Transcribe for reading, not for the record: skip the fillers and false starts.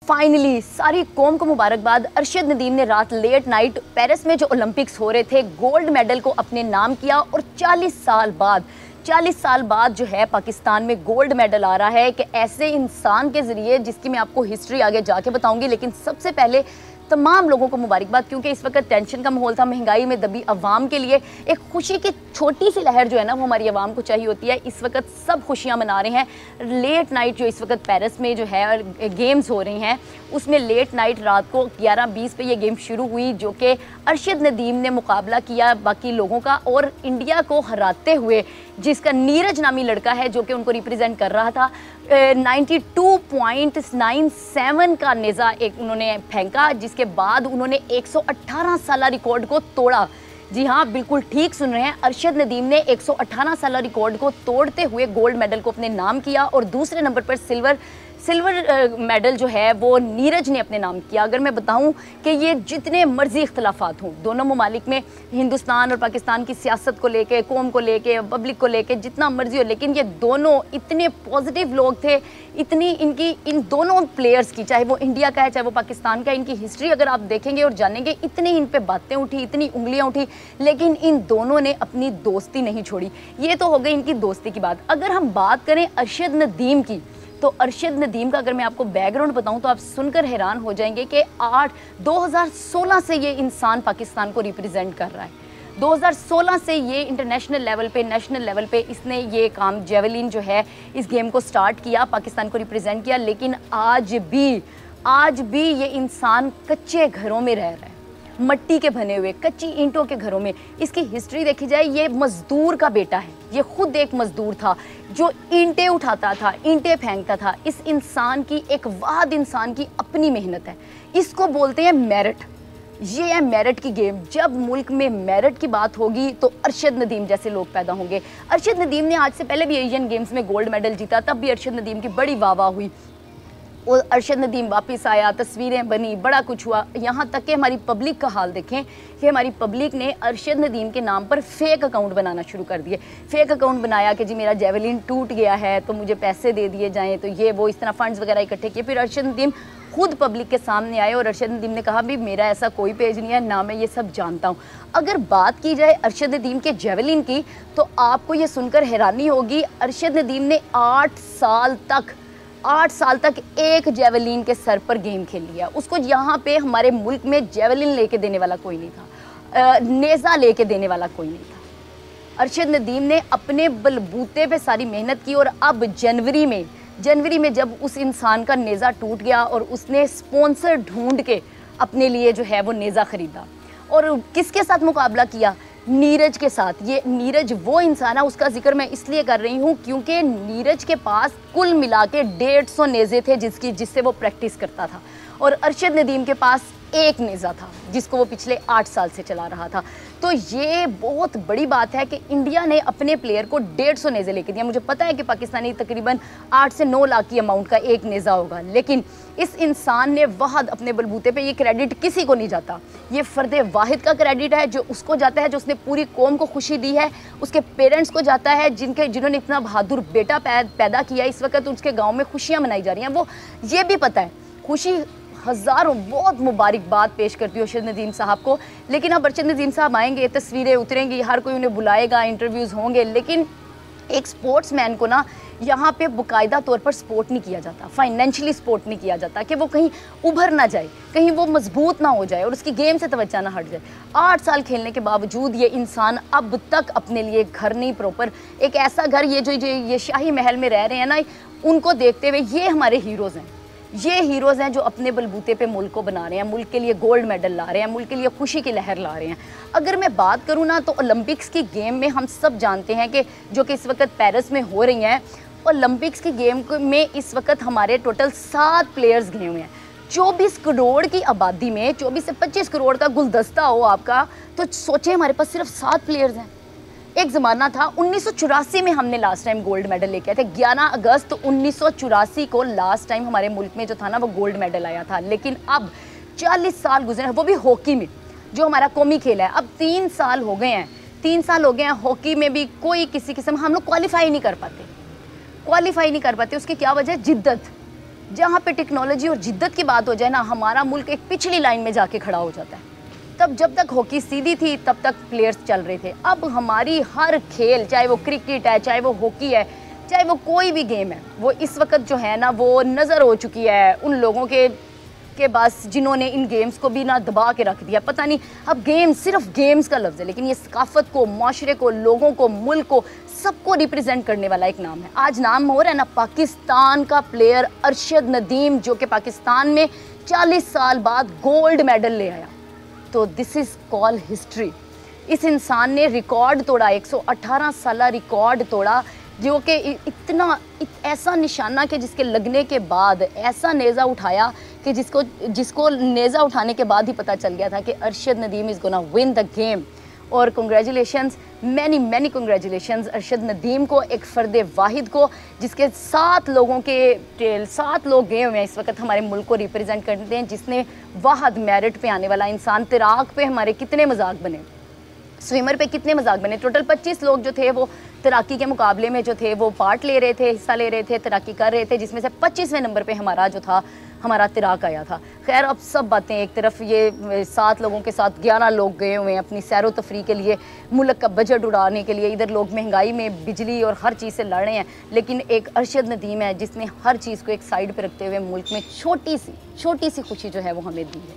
Finally सारी कौम को मुबारकबाद। अरशद नदीम ने रात लेट नाइट पेरिस में जो ओलंपिक्स हो रहे थे गोल्ड मेडल को अपने नाम किया और 40 साल बाद जो है पाकिस्तान में गोल्ड मेडल आ रहा है। कि ऐसे इंसान के ज़रिए जिसकी मैं आपको हिस्ट्री आगे जाके बताऊंगी, लेकिन सबसे पहले तमाम लोगों को मुबारकबाद, क्योंकि इस वक्त टेंशन का माहौल था, महंगाई में दबी अवाम के लिए एक खुशी की छोटी सी लहर जो है ना वो हमारी अवाम को चाहिए होती है। इस वक्त सब खुशियां मना रहे हैं। लेट नाइट जो इस वक्त पेरिस में जो है गेम्स हो रही हैं, उसमें लेट नाइट रात को 11:20 पे ये गेम शुरू हुई, जो कि अरशद नदीम ने मुकाबला किया बाकी लोगों का और इंडिया को हराते हुए, जिसका नीरज नामी लड़का है जो कि उनको रिप्रेजेंट कर रहा था, 92.97 का नेज़ा एक उन्होंने फेंका, जिसके बाद उन्होंने 118 साल रिकॉर्ड को तोड़ा। जी हाँ, बिल्कुल ठीक सुन रहे हैं, अरशद नदीम ने 118 साल रिकॉर्ड को तोड़ते हुए गोल्ड मेडल को अपने नाम किया और दूसरे नंबर पर सिल्वर मेडल जो है वो नीरज ने अपने नाम किया। अगर मैं बताऊं कि ये जितने मर्जी इख्तलाफात हों दोनों ममालिक में, हिंदुस्तान और पाकिस्तान की सियासत को लेके, कौम को लेके, पब्लिक को लेके, जितना मर्जी हो, लेकिन ये दोनों इतने पॉजिटिव लोग थे। इतनी इनकी इन दोनों प्लेयर्स की, चाहे वो इंडिया का है चाहे वो पाकिस्तान का, इनकी हिस्ट्री अगर आप देखेंगे और जानेंगे, इतनी इन पे बातें उठी, इतनी उंगलियां उठी, लेकिन इन दोनों ने अपनी दोस्ती नहीं छोड़ी। ये तो हो गई इनकी दोस्ती की बात। अगर हम बात करें अरशद नदीम की, तो अरशद नदीम का अगर मैं आपको बैकग्राउंड बताऊं तो आप सुनकर हैरान हो जाएंगे कि 2016 से ये इंसान पाकिस्तान को रिप्रेजेंट कर रहा है। 2016 से ये इंटरनेशनल लेवल पे, नेशनल लेवल पे इसने ये काम, जेवलिन जो है, इस गेम को स्टार्ट किया, पाकिस्तान को रिप्रेजेंट किया। लेकिन आज भी ये इंसान कच्चे घरों में रह रहा है, मट्टी के बने हुए कच्ची ईंटों के घरों में। इसकी हिस्ट्री देखी जाए, ये मजदूर का बेटा है, ये खुद एक मजदूर था जो ईंटें उठाता था, ईंटें फेंकता था। इस इंसान की, एक वाहिद इंसान की अपनी मेहनत है, इसको बोलते हैं मेरिट। ये है मेरिट की गेम। जब मुल्क में मेरिट की बात होगी तो अरशद नदीम जैसे लोग पैदा होंगे। अरशद नदीम ने आज से पहले भी एशियन गेम्स में गोल्ड मेडल जीता, तब भी अरशद नदीम की बड़ी वाह वाह हुई। और अरशद नदीम वापस आया, तस्वीरें बनी, बड़ा कुछ हुआ। यहाँ तक कि हमारी पब्लिक का हाल देखें कि हमारी पब्लिक ने अरशद नदीम के नाम पर फेक अकाउंट बनाना शुरू कर दिए। फेक अकाउंट बनाया कि जी मेरा जेवलिन टूट गया है तो मुझे पैसे दे दिए जाएं, तो ये वो, इस तरह फंड्स वगैरह इकट्ठे किए। फिर अरशद नदीम खुद पब्लिक के सामने आए और अरशद नदीम ने कहा भी मेरा ऐसा कोई पेज नहीं है, ना मैं ये सब जानता हूँ। अगर बात की जाए अरशद नदीम के जेवलिन की, तो आपको ये सुनकर हैरानी होगी, अरशद नदीम ने 8 साल तक एक जेवलिन के सर पर गेम खेल लिया। उसको यहाँ पे हमारे मुल्क में जेवलिन लेके देने वाला कोई नहीं था, नेज़ा लेके देने वाला कोई नहीं था। अरशद नदीम ने अपने बलबूते पे सारी मेहनत की और अब जनवरी में जब उस इंसान का नेज़ा टूट गया और उसने स्पॉन्सर ढूंढ के अपने लिए जो है वो नेज़ा ख़रीदा, और किसके साथ मुकाबला किया? नीरज के साथ। ये नीरज वो इंसान है, उसका जिक्र मैं इसलिए कर रही हूँ क्योंकि नीरज के पास कुल मिला के 150 नेज़े थे जिससे वो प्रैक्टिस करता था, और अरशद नदीम के पास एक नेज़ा था जिसको वो पिछले 8 साल से चला रहा था। तो ये बहुत बड़ी बात है कि इंडिया ने अपने प्लेयर को 150 नेज़े लेके दिया। मुझे पता है कि पाकिस्तानी तकरीबन 8 से 9 लाख की अमाउंट का एक नेज़ा होगा, लेकिन इस इंसान ने वाहद अपने बलबूते पे, ये क्रेडिट किसी को नहीं जाता, ये फ़र्द वाहिद का क्रेडिट है जो उसको जाता है, जो उसने पूरी कौम को खुशी दी है, उसके पेरेंट्स को जाता है जिन्होंने इतना बहादुर बेटा पैदा किया। इस वक्त उसके गाँव में खुशियाँ मनाई जा रही हैं, वो ये भी पता है, खुशी हज़ारों, बहुत मुबारकबाद पेश करती हूँ अरशद नदीम साहब को। लेकिन अब अरशद नदीम साहब आएंगे, तस्वीरें उतरेंगी, हर कोई उन्हें बुलाएगा, इंटरव्यूज़ होंगे, लेकिन एक स्पोर्ट्समैन को ना यहाँ पे बाकायदा तौर पर सपोर्ट नहीं किया जाता, फाइनेंशियली सपोर्ट नहीं किया जाता कि वो कहीं उभर ना जाए, कहीं वो मजबूत ना हो जाए और उसकी गेम से तवज्जो ना हट जाए। 8 साल खेलने के बावजूद ये इंसान अब तक अपने लिए घर नहीं प्रॉपर, एक ऐसा घर, ये शाही महल में रह रहे हैं ना, उनको देखते हुए ये हमारे हीरोज़ हैं। ये हीरोज़ हैं जो अपने बलबूते पे मुल्क को बना रहे हैं, मुल्क के लिए गोल्ड मेडल ला रहे हैं, मुल्क के लिए खुशी की लहर ला रहे हैं। अगर मैं बात करूँ ना, तो ओलंपिक्स की गेम में हम सब जानते हैं कि जो कि इस वक्त पेरिस में हो रही हैं, ओलंपिक्स की गेम में इस वक्त हमारे टोटल 7 प्लेयर्स गए हुए हैं। 24 करोड़ की आबादी में 24 से 25 करोड़ का गुलदस्ता हो आपका, तो सोचें हमारे पास सिर्फ 7 प्लेयर्स हैं। एक ज़माना था 1984 में हमने लास्ट टाइम गोल्ड मेडल लेके आए थे। 11 अगस्त 1984 को लास्ट टाइम हमारे मुल्क में जो था ना वो गोल्ड मेडल आया था। लेकिन अब 40 साल गुजरे, वो भी हॉकी में, जो हमारा कौमी खेल है। अब 3 साल हो गए हैं हॉकी में भी कोई किसी किस्म, हम लोग क्वालिफाई नहीं कर पाते। उसकी क्या वजह? जिद्दत। जहाँ पे टेक्नोलॉजी और जिद्दत की बात हो जाए ना, हमारा मुल्क एक पिछली लाइन में जाके खड़ा हो जाता है। तब जब तक हॉकी सीधी थी तब तक प्लेयर्स चल रहे थे। अब हमारी हर खेल, चाहे वो क्रिकेट है, चाहे वो हॉकी है, चाहे वो कोई भी गेम है, वो इस वक्त जो है ना वो नज़र हो चुकी है उन लोगों के बस जिन्होंने इन गेम्स को भी ना दबा के रख दिया। पता नहीं अब गेम सिर्फ गेम्स का लफ्ज़ है, लेकिन ये सकाफ़त को, माशरे को, लोगों को, मुल्क को, सबको रिप्रेजेंट करने वाला एक नाम है। आज नाम हो रहा है ना पाकिस्तान का प्लेयर अरशद नदीम, जो कि पाकिस्तान में 40 साल बाद गोल्ड मेडल ले आया। तो दिस इज़ कॉल हिस्ट्री। इस इंसान ने रिकॉर्ड तोड़ा, 118 साल रिकॉर्ड तोड़ा, जो कि ऐसा निशाना कि जिसके लगने के बाद ऐसा नेज़ा उठाया कि जिसको नेज़ा उठाने के बाद ही पता चल गया था कि Arshad Nadeem is gonna win the game. और congratulations, many congratulations Arshad Nadeem को, एक फ़र्द वाहिद को, जिसके 7 लोग गए हुए हैं इस वक्त हमारे मुल्क को रिप्रेजेंट करते हैं, जिसने वाहद मेरिट पे आने वाला इंसान। तैराक पे हमारे कितने मजाक बने, स्विमर पे कितने मजाक बने। टोटल 25 लोग जो थे वो तैराकी के मुकाबले में जो थे वो पार्ट ले रहे थे, हिस्सा ले रहे थे, तैराकी कर रहे थे, जिसमें से 25वें नंबर पे हमारा तैराक आया था। खैर, अब सब बातें एक तरफ, ये 7 लोगों के साथ 11 लोग गए हुए हैं अपनी सैरो तफरी के लिए, मुल्क का बजट उड़ाने के लिए। इधर लोग महंगाई में बिजली और हर चीज़ से लड़ रहे हैं, लेकिन एक अरशद नदीम है जिसने हर चीज़ को एक साइड पर रखते हुए मुल्क में छोटी सी खुशी जो है वो हमें दी है।